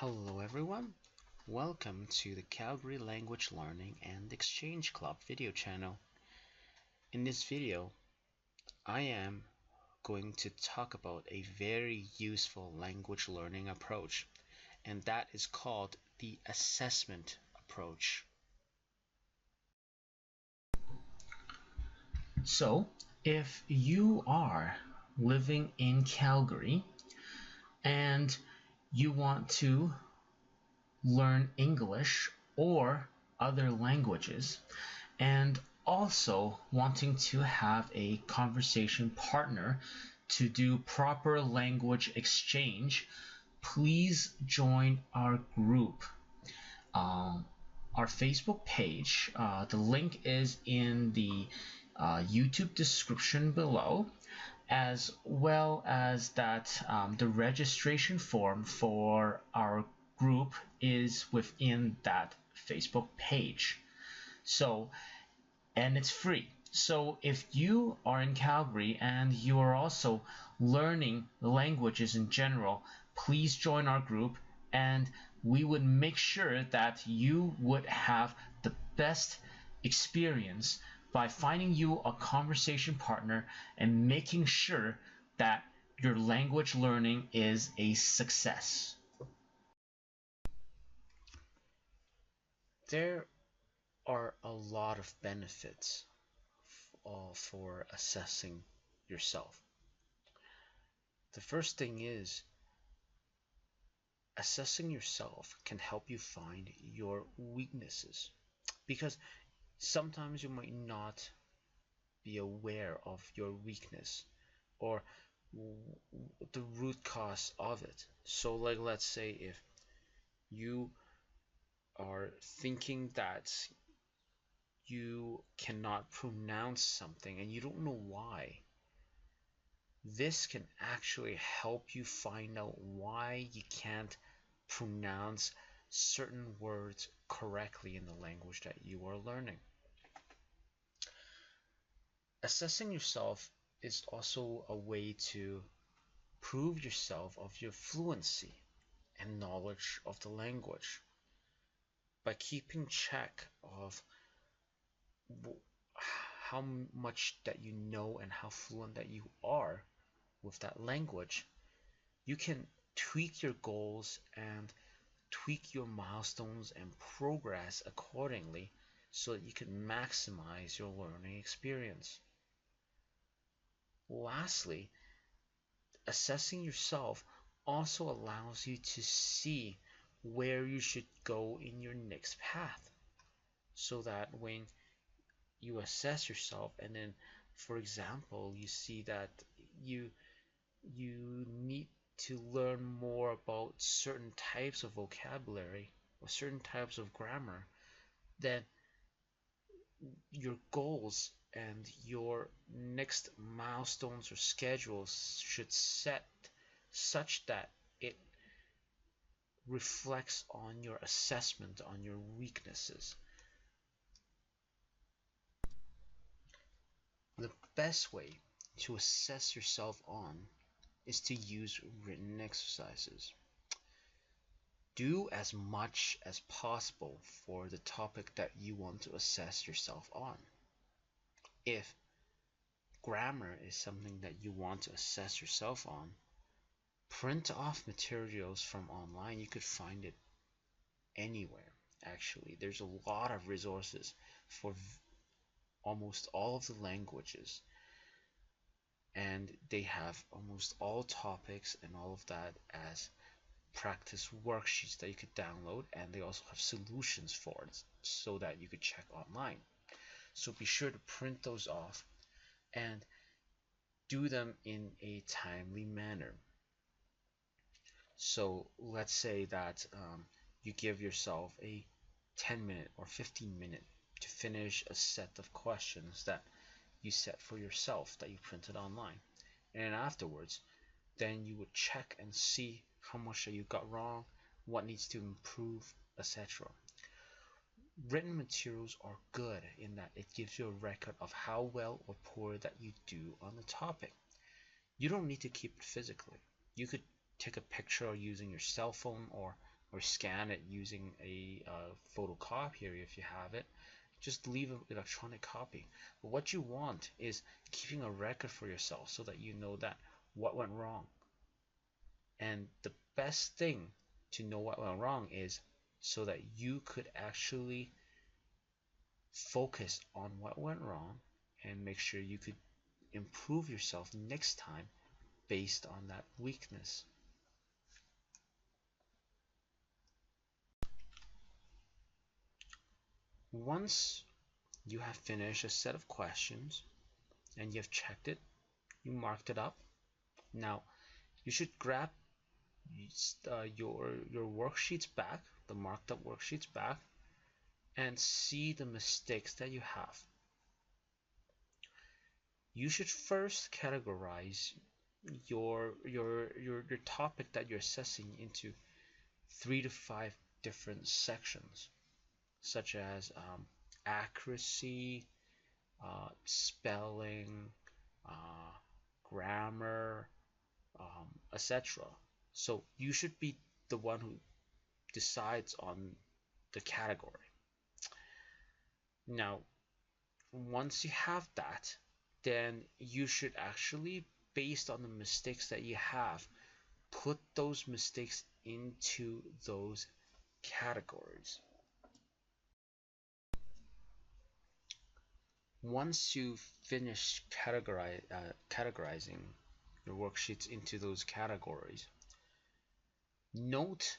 Hello everyone, welcome to the Calgary Language Learning and Exchange Club video channel. In this video, I am going to talk about a very useful language learning approach, and that is called the assessment approach. So, if you are living in Calgary and you want to learn English or other languages, and also wanting to have a conversation partner to do proper language exchange, please join our group. Our Facebook page, the link is in the YouTube description below, as well as that the registration form for our group is within that Facebook page. And it's free. So if you are in Calgary and you are also learning languages in general, please join our group, and we would make sure that you would have the best experience by finding you a conversation partner and making sure that your language learning is a success. There are a lot of benefits for assessing yourself. The first thing is assessing yourself can help you find your weaknesses, because sometimes you might not be aware of your weakness or the root cause of it. So like, let's say if you are thinking that you cannot pronounce something and you don't know why, this can actually help you find out why you can't pronounce certain words correctly in the language that you are learning. Assessing yourself is also a way to prove yourself of your fluency and knowledge of the language by keeping track of how much that you know and how fluent that you are with that language. You can tweak your goals and tweak your milestones and progress accordingly so that you can maximize your learning experience. Lastly, assessing yourself also allows you to see where you should go in your next path, so that when you assess yourself and then, for example, you see that you need to learn more about certain types of vocabulary or certain types of grammar, then your goals and your next milestones or schedules should set such that it reflects on your assessment on your weaknesses. The best way to assess yourself on is to use written exercises. Do as much as possible for the topic that you want to assess yourself on. If grammar is something that you want to assess yourself on, print off materials from online. You could find it anywhere, actually. There's a lot of resources for almost all of the languages, and they have almost all topics and all of that as practice worksheets that you could download, and they also have solutions for it so that you could check online. So be sure to print those off and do them in a timely manner. So let's say that you give yourself a 10-minute or 15-minute to finish a set of questions that you set for yourself that you printed online. And afterwards, then you would check and see how much that you got wrong, what needs to improve, etc. Written materials are good in that it gives you a record of how well or poor that you do on the topic. You don't need to keep it physically. You could take a picture using your cell phone or or scan it using a photocopier if you have it. Just leave an electronic copy. But what you want is keeping a record for yourself so that you know that what went wrong. And the best thing to know what went wrong is so that you could actually focus on what went wrong and make sure you could improve yourself next time based on that weakness. Once you have finished a set of questions and you've checked it, you marked it up. Now you should grab your worksheets back, the marked up worksheets back, and see the mistakes that you have. You should first categorize your topic that you're assessing into 3 to 5 different sections, such as accuracy, spelling, uh, grammar, etc. So you should be the one who decides on the category. Now, once you have that, then you should actually, based on the mistakes that you have, put those mistakes into those categories. Once you finish categorizing your worksheets into those categories, note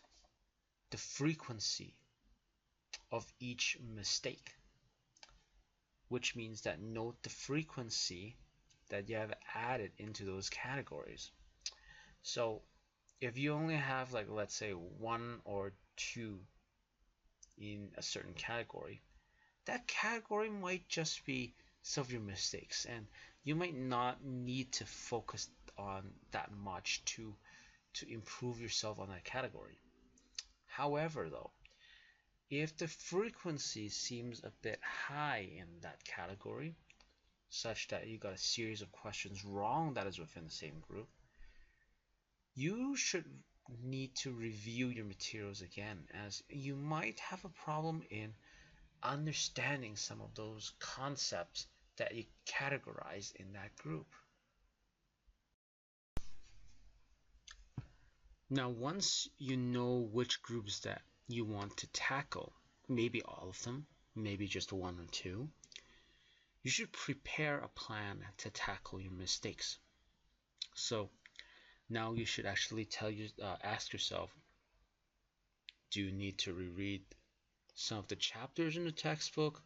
the frequency of each mistake, which means that note the frequency that you have added into those categories. So if you only have, like, let's say 1 or 2 in a certain category, that category might just be some of your mistakes, and you might not need to focus on that much to improve yourself on that category. However, though, if the frequency seems a bit high in that category, such that you got a series of questions wrong that is within the same group, you should need to review your materials again, as you might have a problem in understanding some of those concepts that you categorize in that group. Now, once you know which groups that you want to tackle, maybe all of them, maybe just 1 or 2, you should prepare a plan to tackle your mistakes. So now you should actually ask yourself, do you need to reread some of the chapters in the textbook?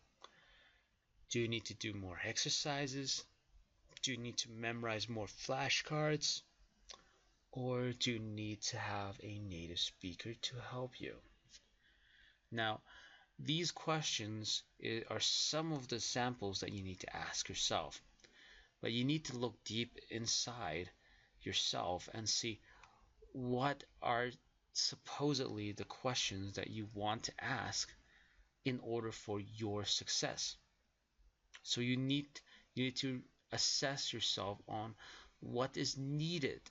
Do you need to do more exercises? Do you need to memorize more flashcards? Or do you need to have a native speaker to help you? Now, these questions are some of the samples that you need to ask yourself. But you need to look deep inside yourself and see what are supposedly the questions that you want to ask in order for your success. So you need to assess yourself on what is needed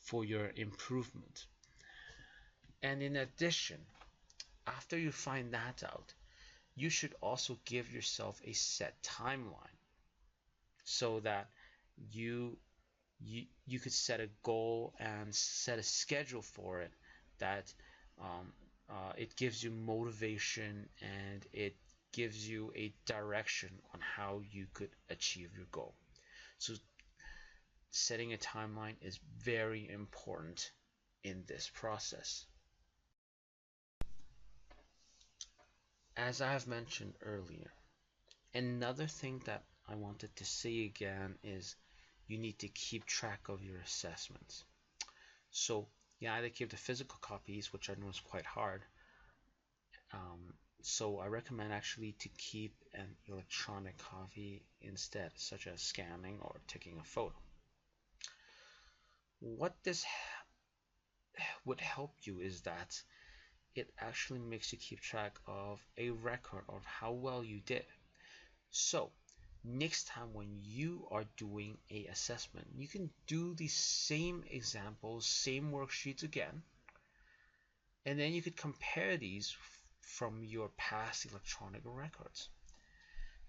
for your improvement. And in addition, after you find that out, you should also give yourself a set timeline so that you could set a goal and set a schedule for it that it gives you motivation and it gives you a direction on how you could achieve your goal. So setting a timeline is very important in this process. As I have mentioned earlier, another thing that I wanted to say again is you need to keep track of your assessments. So you either keep the physical copies, which I know is quite hard. So I recommend actually to keep an electronic copy instead, such as scanning or taking a photo. What this would help you is that it actually makes you keep track of a record of how well you did. So next time when you are doing a assessment, you can do the same examples, same worksheets again, And then you could compare these from your past electronic records.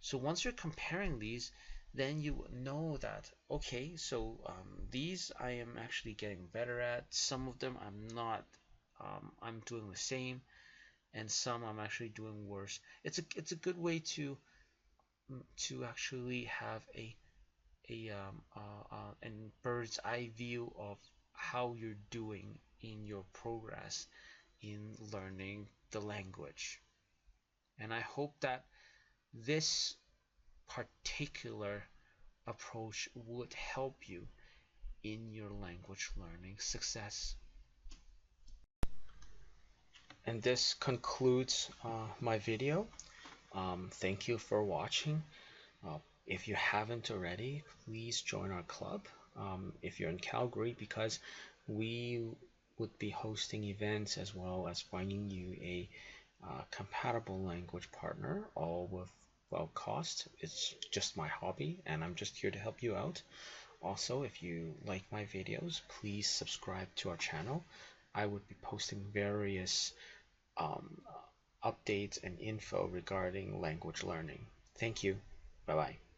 So once you're comparing these, then you know that, okay, so these I am actually getting better at. Some of them I'm not. I'm doing the same, and some I'm actually doing worse. It's a good way to actually have an bird's eye view of how you're doing in your progress in learning the language. And I hope that this particular approach would help you in your language learning success. And this concludes my video. Thank you for watching. Uh, if you haven't already, please join our club if you're in Calgary, because we would be hosting events as well as finding you a compatible language partner, all with low cost. It's just my hobby, and I'm just here to help you out. Also, if you like my videos, please subscribe to our channel. I would be posting various um, updates and info regarding language learning. Thank you. Bye bye.